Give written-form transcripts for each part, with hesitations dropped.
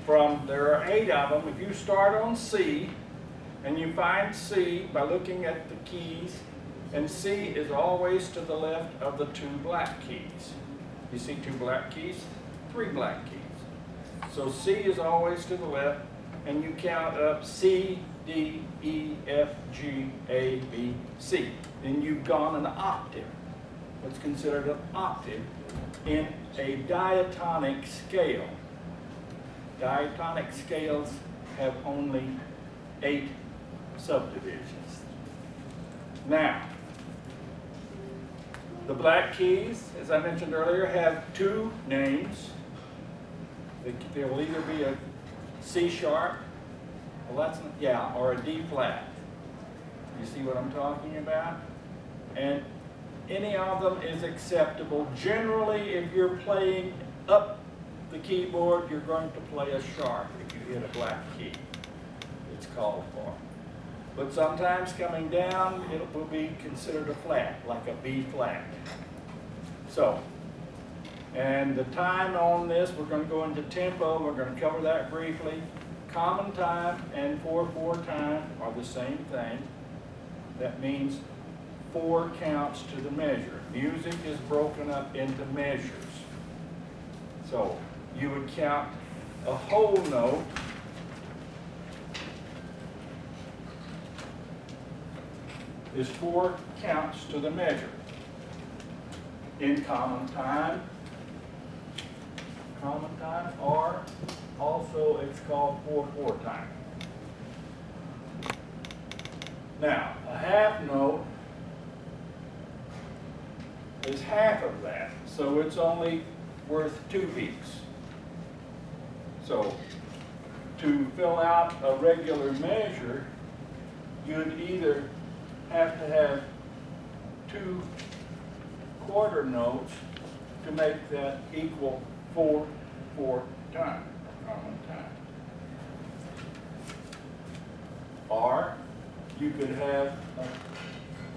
there are 8 of them. If you start on C, and you find C by looking at the keys, and C is always to the left of the 2 black keys. You see 2 black keys, 3 black keys. So C is always to the left, and you count up C, D, E, F, G, A, B, C. And you've gone an octave. What's considered an octave in a diatonic scale. Diatonic scales have only 8 subdivisions. Now, the black keys, as I mentioned earlier, have 2 names. There will either be a C sharp, or a D flat. You see what I'm talking about? And any of them is acceptable. Generally, if you're playing up the keyboard, you're going to play a sharp if you hit a black key. It's called for. But sometimes coming down, it will be considered a flat, like a B flat. So, and the time on this, we're going to go into tempo. We're going to cover that briefly. Common time and 4/4 time are the same thing. That means 4 counts to the measure. Music is broken up into measures. So you would count a whole note is 4 counts to the measure. In common time, or also it's called 4/4 time. Now, a half note is half of that, so it's only worth 2 beats. So, to fill out a regular measure, you'd either have to have 2 quarter notes to make that equal 4/4 time, common time. Or you could have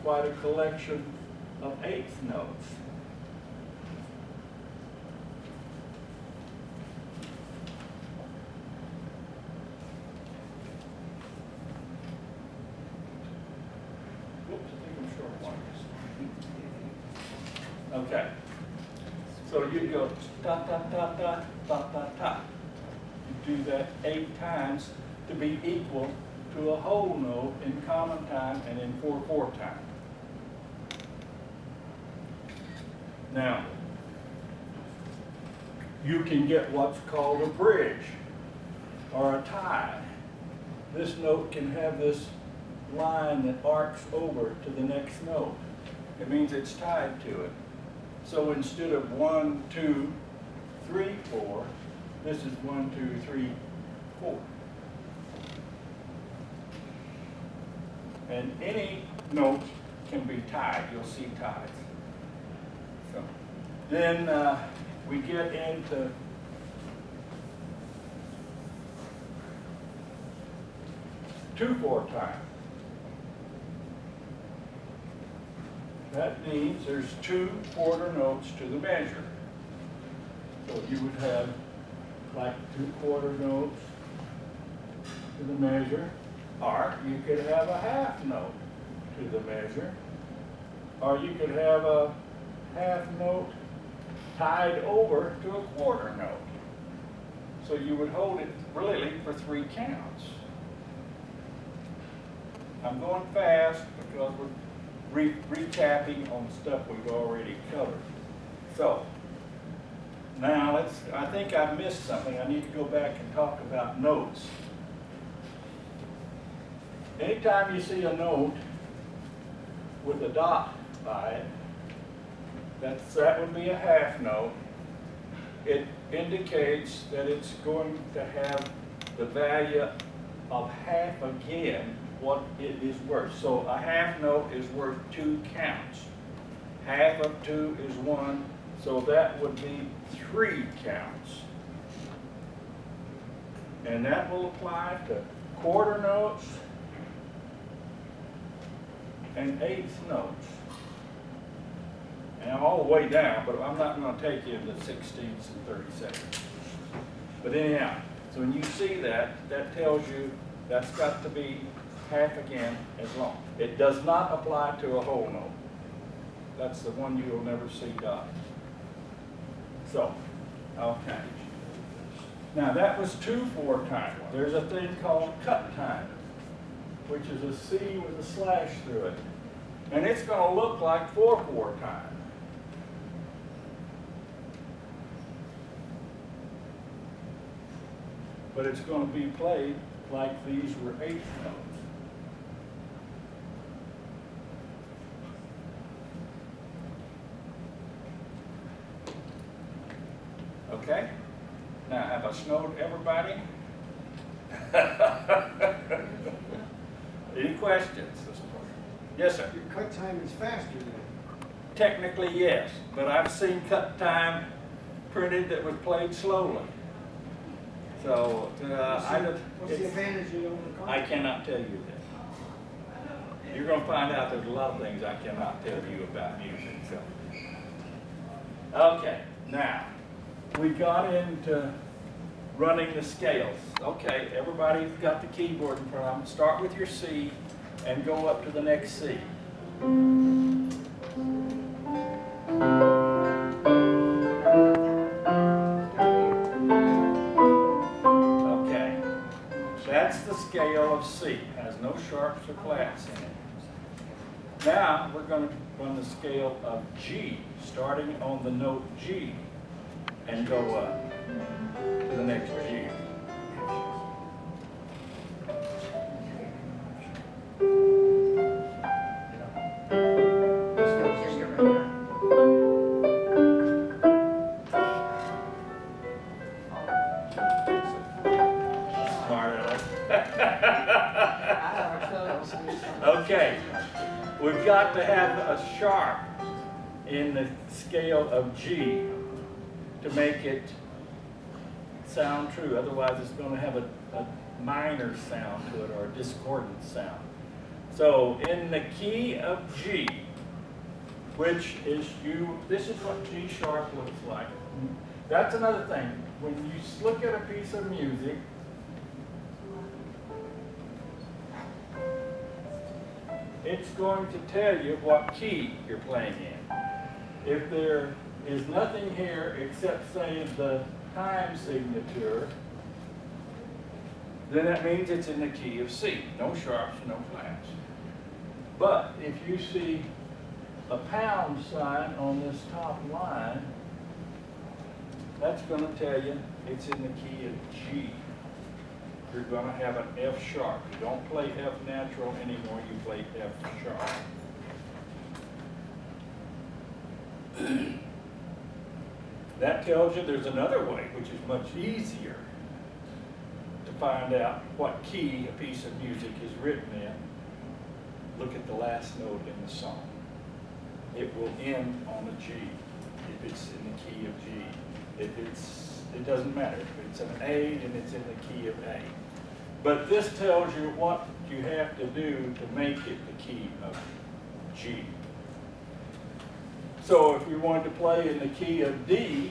quite a collection of 8th notes. Whoops, I think I'm short one. Okay. So you go ta ta ta ta ta ta ta. You do that 8 times to be equal to a whole note in common time and in 4/4 time. Now, you can get what's called a bridge or a tie. This note can have this line that arcs over to the next note. It means it's tied to it. So instead of 1, 2, 3, 4, this is 1, 2, 3, 4. And any note can be tied. You'll see ties. So then we get into two-four time. That means there's 2 quarter notes to the measure. So you would have like 2 quarter notes to the measure, or you could have a half note to the measure, or you could have a half note tied over to a quarter note. So you would hold it really for 3 counts. I'm going fast because we're recapping on stuff we've already covered. So now I think I missed something. I need to go back and talk about notes. Anytime you see a note with a dot by it, that would be a half note. It indicates that it's going to have the value of half again what it is worth. So a half note is worth 2 counts. Half of 2 is 1, so that would be 3 counts. And that will apply to quarter notes and 1/8 notes. And all the way down, but I'm not going to take you into 16ths and 32nds. But anyhow, So when you see that, that tells you that's got to be half again as long. It does not apply to a whole note. That's the one you will never see done. So, okay. Now that was 2/4 time. There's a thing called cut time, which is a C with a slash through it. And it's going to look like 4/4 time. But it's going to be played like these were 8th notes. Okay? Now, have I snowed everybody? Any questions? Yes, sir. Your cut time is faster than Technically, yes, but I've seen cut time printed that was played slowly. So, what's the advantage you don't want to I cannot tell you that. You're going to find out there's a lot of things I cannot tell you about music. So, okay, now we got into running the scales. Okay, everybody's got the keyboard in front of them. Start with your C and go up to the next C. Okay, that's the scale of C. It has no sharps or flats in it. Now we're going to run the scale of G, starting on the note G, and go up to the next G. Okay, we've got to have a sharp in the scale of G to make it sound true. Otherwise, it's going to have a minor sound to it or a discordant sound. So, in the key of G, which is this is what G sharp looks like. That's another thing. When you look at a piece of music, it's going to tell you what key you're playing in. If there is nothing here except, say, the time signature, then that means it's in the key of C. No sharps, no flats. But if you see a pound sign on this top line, that's going to tell you it's in the key of G. You're going to have an F sharp. You don't play F natural anymore, you play F sharp. That tells you there's another way, which is much easier to find out what key a piece of music is written in. Look at the last note in the song. It will end on a G if it's in the key of G. It doesn't matter. If it's an A, then it's in the key of A. But this tells you what you have to do to make it the key of G. So if you wanted to play in the key of D,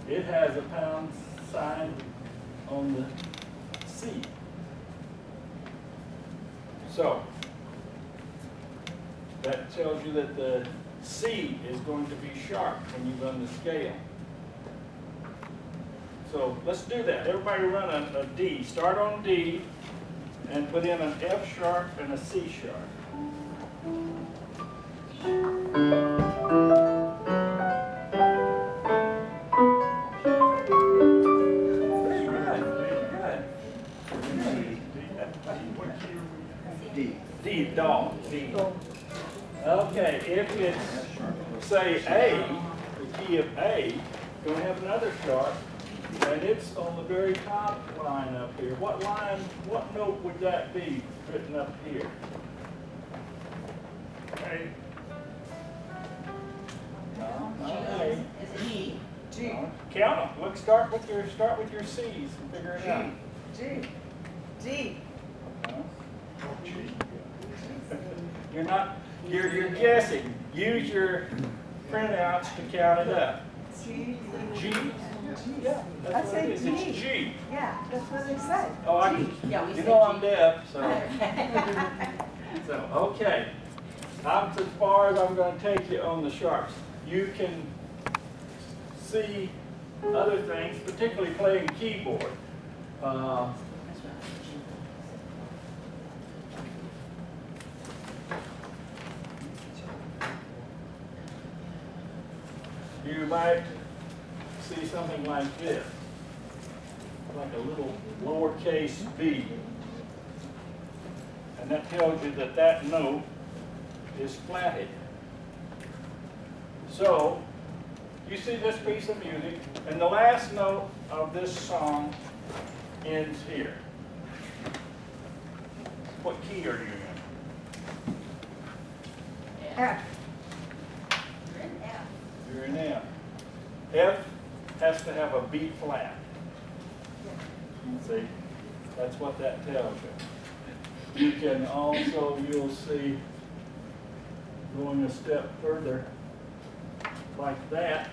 it has a pound sign on the C. So that tells you that the C is going to be sharp when you run the scale. So let's do that. Everybody run a D. Start on D and put in an F sharp and a C sharp. Very good. D. D, dog. D. Okay, if it's, say, A, the key of A, you're going to have another sharp. And it's on the very top line up here. What note would that be written up here? A. No, not A. It's an E. G. No. Count them. Look, start with your C's and figure it out. G. D. You're guessing. Use your printouts to count it up. G. G. Yeah, I that's what it said is. G. It's G. Yeah, that's what they say. Oh, Yeah, we you said know I'm G. deaf, so okay. That's as far as I'm going to take you on the sharps. You can see other things, particularly playing keyboard. You might see something like this, like a little lowercase b. And that tells you that that note is flatted. So, you see this piece of music, and the last note of this song ends here. What key are you in? F. You're in F. You're in F. F has to have a B flat. See, that's what that tells you. You can also, you'll see, going a step further, like that.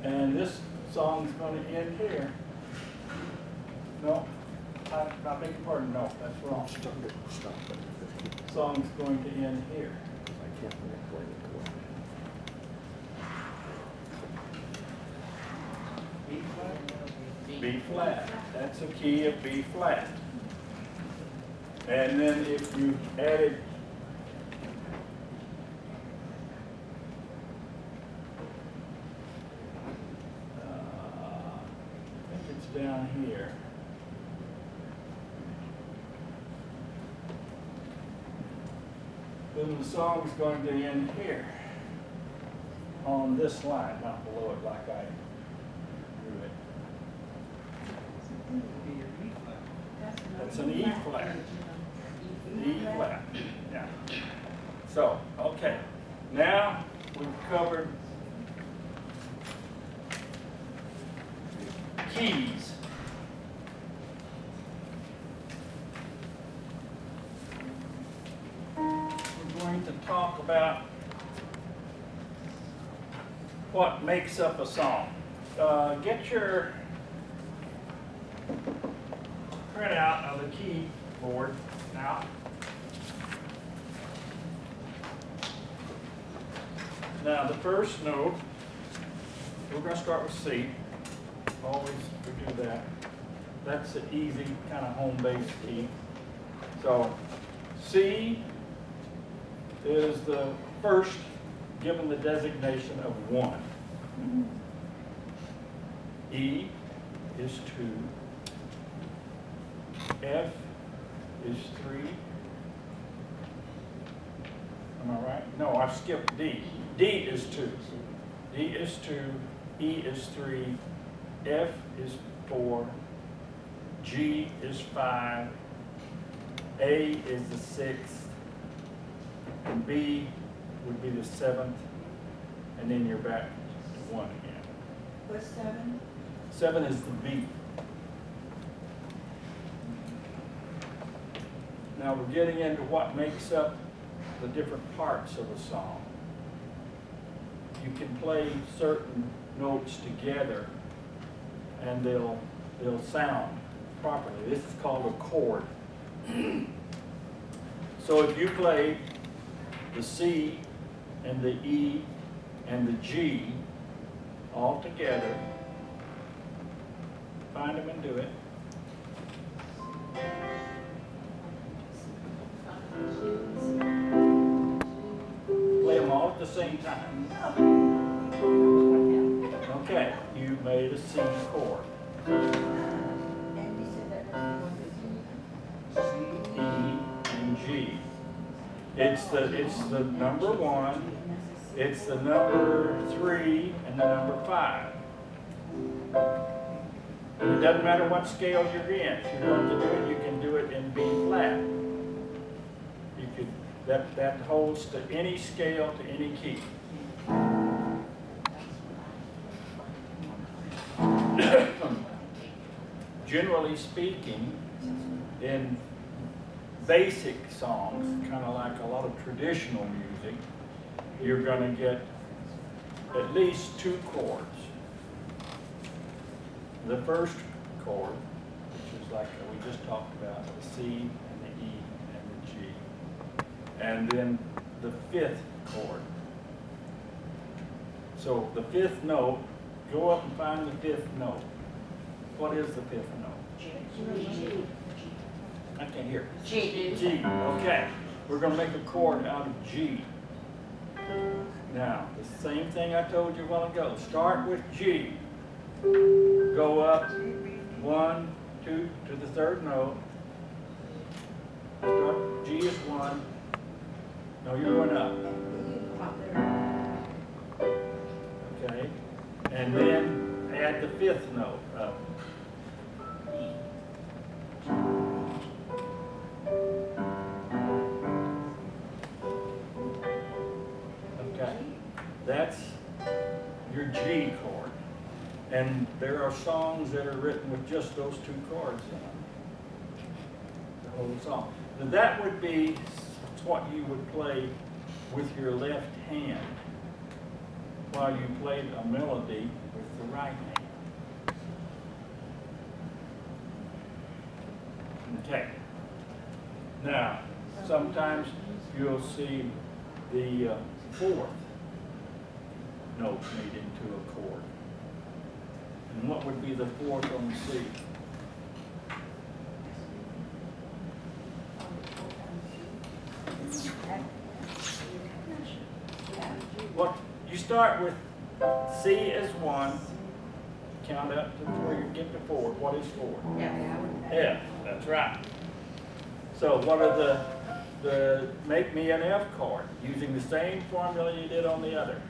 And this song's going to end here. No, I beg your pardon, no, that's wrong. Stop it. Song's going to end here. I can't play it. B flat. That's a key of B flat. And then if you added I think it's down here. Then the song's going to end here on this line, not below it like I drew it. That's an E flat. E flat. Yeah. So, okay. Now we've covered keys. We're going to talk about what makes up a song. Get your printout of the keyboard now. Now the first note, we're going to start with C. Always we do that. That's an easy kind of home-based key. So C is the first given the designation of 1. E is 2. F is 3. Am I right? No, I've skipped D. D is 2. D is 2. E is 3. F is 4. G is 5. A is the 6th. And B would be the 7th. And then you're back to 1 again. What's 7? 7 is the B. Now we're getting into what makes up the different parts of a song. You can play certain notes together and they'll sound properly. This is called a chord. So if you play the C and the E and the G all together, find them and do it. Play them all at the same time. Okay, you made a C chord. E and G. It's the number 1, it's the number 3, and the number 5. And it doesn't matter what scale you're in. If you're going to do it, you can do it in B flat. You could that holds to any scale, to any key. Generally speaking, in basic songs, kind of like a lot of traditional music, you're going to get at least two chords. The first chord, which is like we just talked about, the C and the E and the G. And then the fifth chord. So the fifth note, go up and find the fifth note. What is the fifth note? G. I can't hear. G. G, okay. We're going to make a chord out of G. Now, the same thing I told you a while ago. Start with G. Go up 1, 2 to the third note. Start, G is 1. No, you're going up. Okay. And then add the fifth note up. Okay. That's your G chord. And there are songs that are written with just those two chords in them. The whole song. Now that would be what you would play with your left hand while you played a melody with the right hand. Okay. Now, sometimes you'll see the fourth note made into a chord. And what would be the fourth on the C? What you start with C as 1, count up to where you get to 4. What is 4? F. That's right. So what are the make me an F chord using the same formula you did on the other?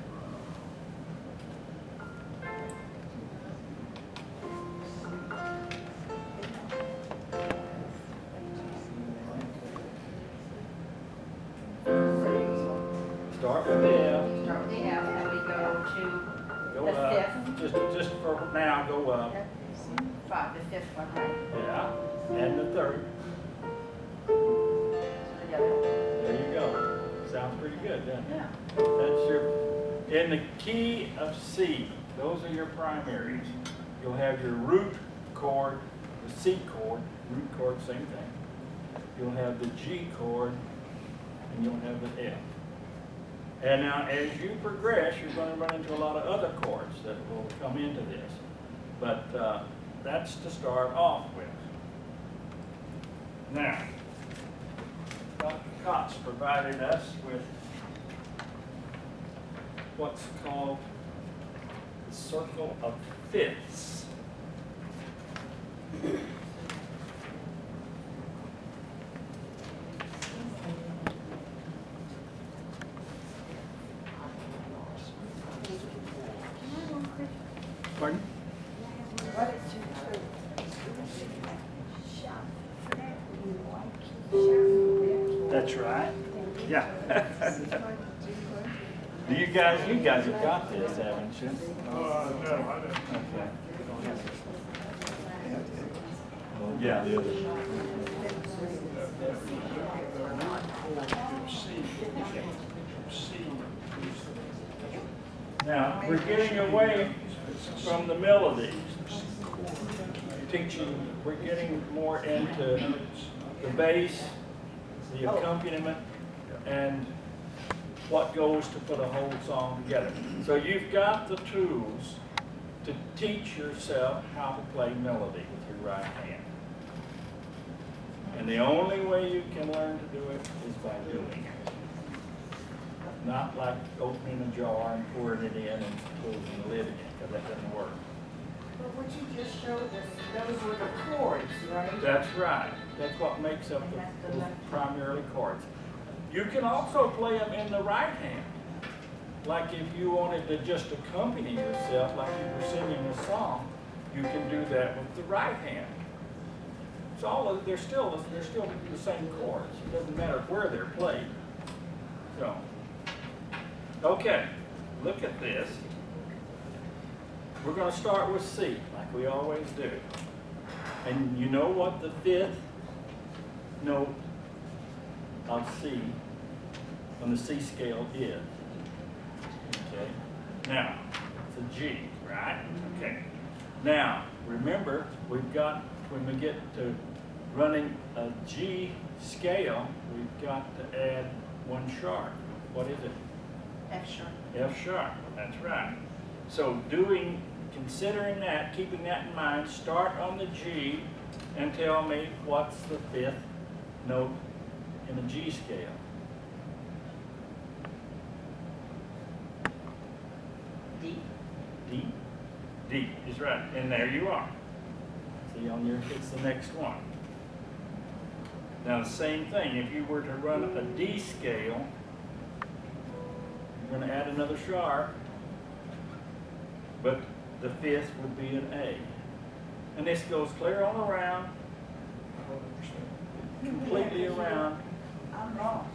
Start with the F. Start with the F, and we go to Go the up. fifth. Just for now, go up. The fifth one, right? Yeah. And the third. Together. There you go. Sounds pretty good, doesn't it? Yeah. That's your, in the key of C, those are your primaries. You'll have your root chord, the C chord, root chord, same thing. You'll have the G chord, and you'll have the F. And now as you progress, you're going to run into a lot of other chords that will come into this. But that's to start off with. Now, Dr. Cox provided us with what's called the circle of fifths. Pardon? What is your That's right. Yeah. Do you guys have got this, haven't you? No, I don't. Okay. Yeah, the other. Now, we're getting away from the melody. We're getting more into the bass, the accompaniment, and what goes to put a whole song together. So you've got the tools to teach yourself how to play melody with your right hand. And the only way you can learn to do it is by doing it. Not like opening a jar and pouring it in and closing the lid again, because that doesn't work. But what you just showed us, those were the chords, right? That's right. That's what makes up those primarily chords. You can also play them in the right hand. Like if you wanted to just accompany yourself, like you were singing a song, you can do that with the right hand. It's all they're still the same chords. It doesn't matter where they're played. So, okay, look at this. We're going to start with C, like we always do. And you know what the fifth note of C on the C scale is. Okay? Now, it's a G, right? Okay. Now, remember, we've got, when we get to running a G scale, we've got to add one sharp. What is it? F sharp. F sharp, that's right. So considering that, keeping that in mind, start on the G and tell me what's the fifth note in a G scale. D. D. D is right, and there you are. See, on your, it's the next one. Now the same thing, if you were to run a D scale, you're going to add another sharp, but the fifth would be an A. And this goes clear on around, completely around. I'm lost.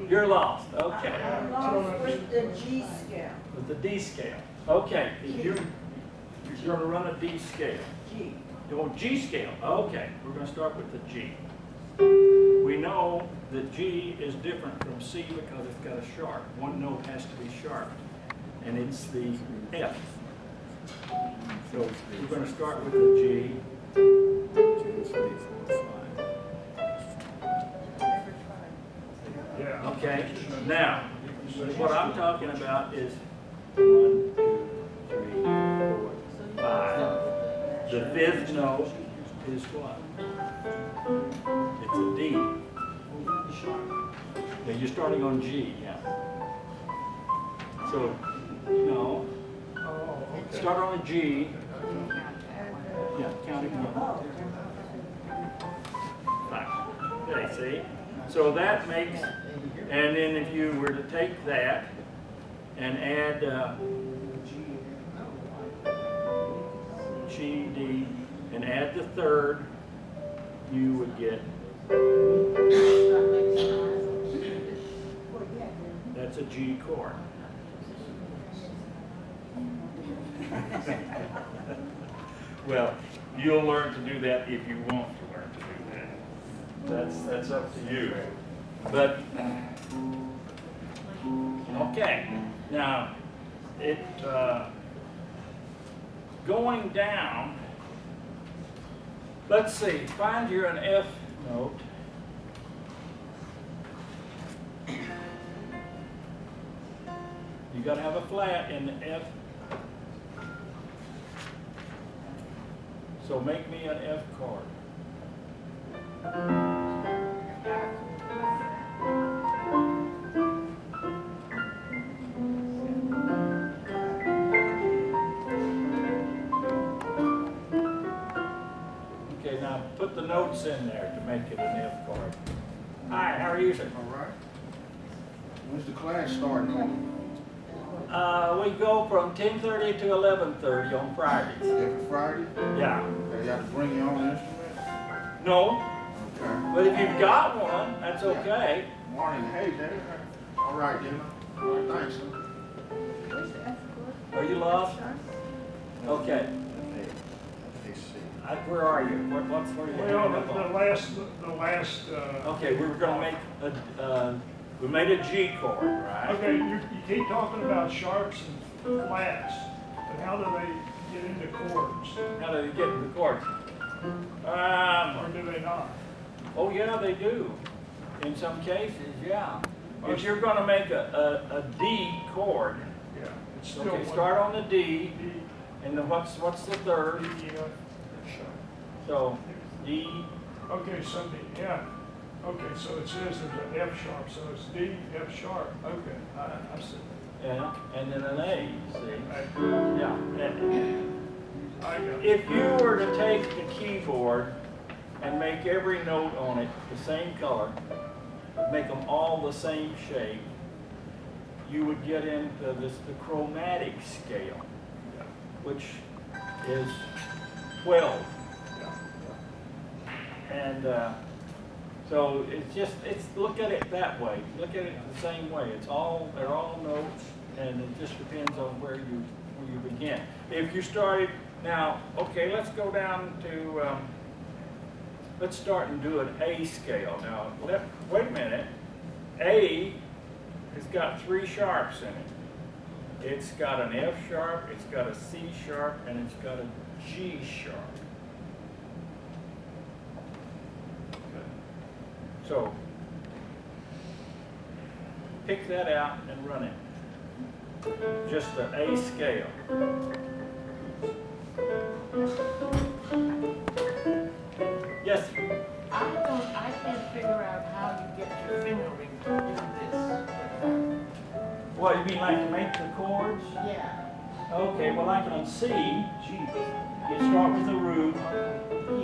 You're lost, okay. I'm lost with the G scale. With the D scale. Okay, if you're going to run a D scale. G. Oh, G scale, okay, we're going to start with the G. We know that G is different from C because it's got a sharp. One note has to be sharp, and it's the F. So we're going to start with the G. 2, 3, 4, 5. Yeah. Okay, now, what I'm talking about is 1, 2, 3, 4, 5. The fifth note is what? It's a D. Now you're starting on G, yeah. So, no, Oh, okay. start on a G. Yeah, counting one. Five. Okay, see? So that makes, and then if you were to take that and add G, D, and add the third, you would get, that's a G chord. Well, you'll learn to do that if you want to learn to do that. That's up to you. But, okay, now, going down, let's see, find you're an F note. You gotta have a flat in the F. So make me an F chord. Okay, now put the notes in there to make it an F chord. Hi, how are you, sir? All right. When's the class starting on? We go from 10:30 to 11:30 on Fridays. Every Friday? Yeah. Okay, you have to bring your own instrument? No, Okay. but if you've got one, that's okay. Morning, hey, Daddy. All right, then. All right, thanks. Are you lost? Okay. Where are you? What's where you Well, at? the last, Okay, we were gonna make we made a G chord, right? okay, you keep talking about sharps and flats, but how do they get into chords? How do you get to the chords? Or do they not? Oh yeah, they do. In some cases, yeah. If you're gonna make a D chord, Yeah, it's still okay, one- start on the D, D, and then what's the third? D, F, sharp. So D, Okay, so the F, okay, so it says there's an F sharp, so it's D, F sharp, okay, I see. yeah, and then an A, see? I Yeah. And got it. if you were to take the keyboard and make every note on it the same color, make them all the same shape, you would get into the chromatic scale, which is 12. And so look at it that way. Look at it the same way. They're all notes, and it just depends on where you begin. If you started, now, okay, let's go down to, let's start and do an A scale. Now, wait a minute. A has got 3 sharps in it. It's got an F sharp, it's got a C sharp, and it's got a G sharp. So, pick that out and run it. Just the A scale. Yes? I can't figure out how you get your fingering to do this. What, you mean like to make the chords? Yeah, Okay, well like on C, you start with the root.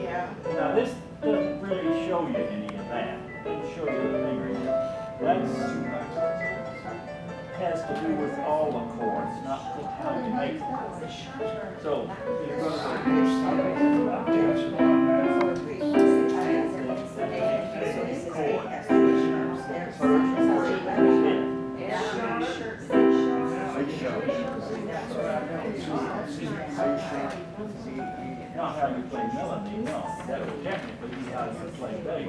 yeah. Now this doesn't really show you any of that. It doesn't show you the fingering. That has to do with all the chords, not how you make the chords. So, you're going not how you play melody, no. That would technically be how you play bass.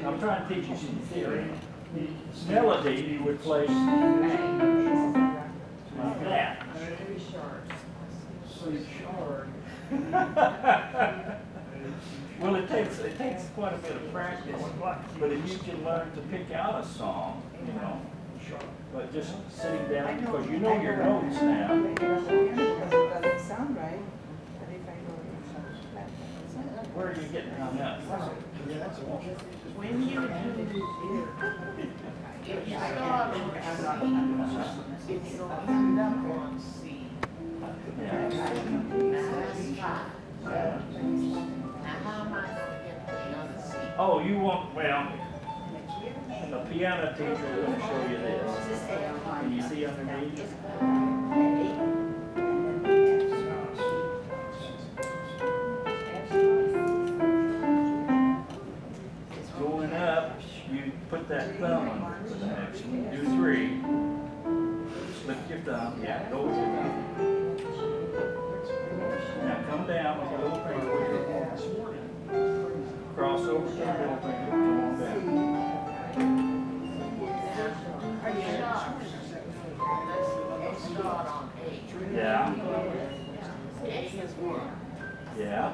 I'm trying to teach you some theory. Melody, you would play like that. Well, it takes quite a bit of practice, but if you can learn to pick out a song, you know, but just sitting down, because you know your notes now. Doesn't sound right. Where are you getting hung up? When you do, if you start on C, if you end up on C, Yeah. now that's 5. Now how am I going to get the other C? Oh, you want, well, the piano teacher is going to show you this. Can you see underneath? Going up, you put that thumb on for the next one. Do 3. Slip your thumb. Yeah, go with your thumb. Now come down with your little finger. Cross over to the middle finger. Come on down. Let's start on A. Yeah. A is 1. Yeah.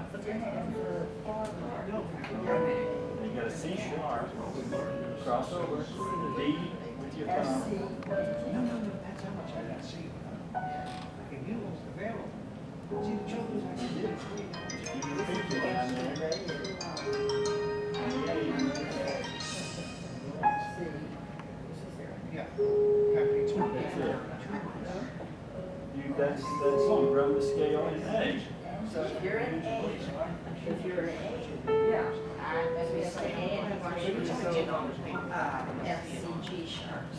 You got a C sharp. Cross over. D with your thumb. That's you run the scale in A. So if you're in A, Yeah. as we say, A and B, F, C, G sharps.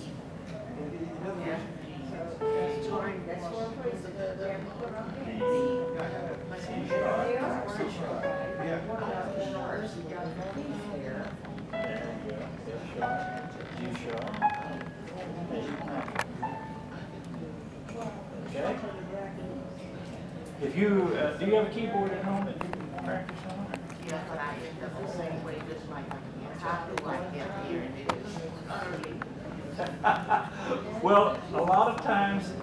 Yeah. That's where I'm putting the put on D, here. C sharp. C sharp. What about the sharps? You got one here. There you go. F sharp. G sharp. Okay. If you do you have a keyboard at home that you can practice on? Yeah, but I end up the same way, just like, how do I get here? And it is Well, a lot of times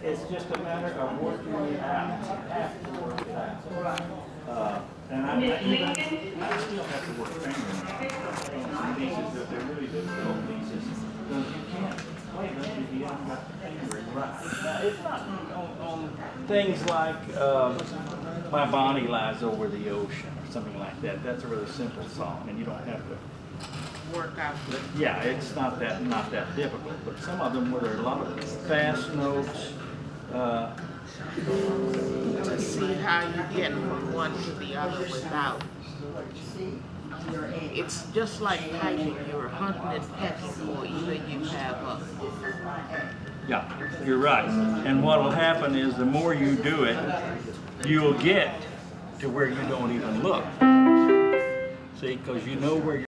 it's just a matter of working it out. You have to work it out. And I still have to work fingering on some pieces that they're really difficult pieces. Because you can't play them if you haven't got the fingering right. Now, it's not on things like My Bonnie Lies Over the Ocean or something like that. That's a really simple song, and you don't have to work out. yeah, it's not that difficult, but some of them where there are a lot of fast notes. To see how you get from one to the other without. It's just like typing your 100 pencil, or either you have a. Yeah, you're right. And what will happen is the more you do it, you'll get to where you don't even look. See, because you know where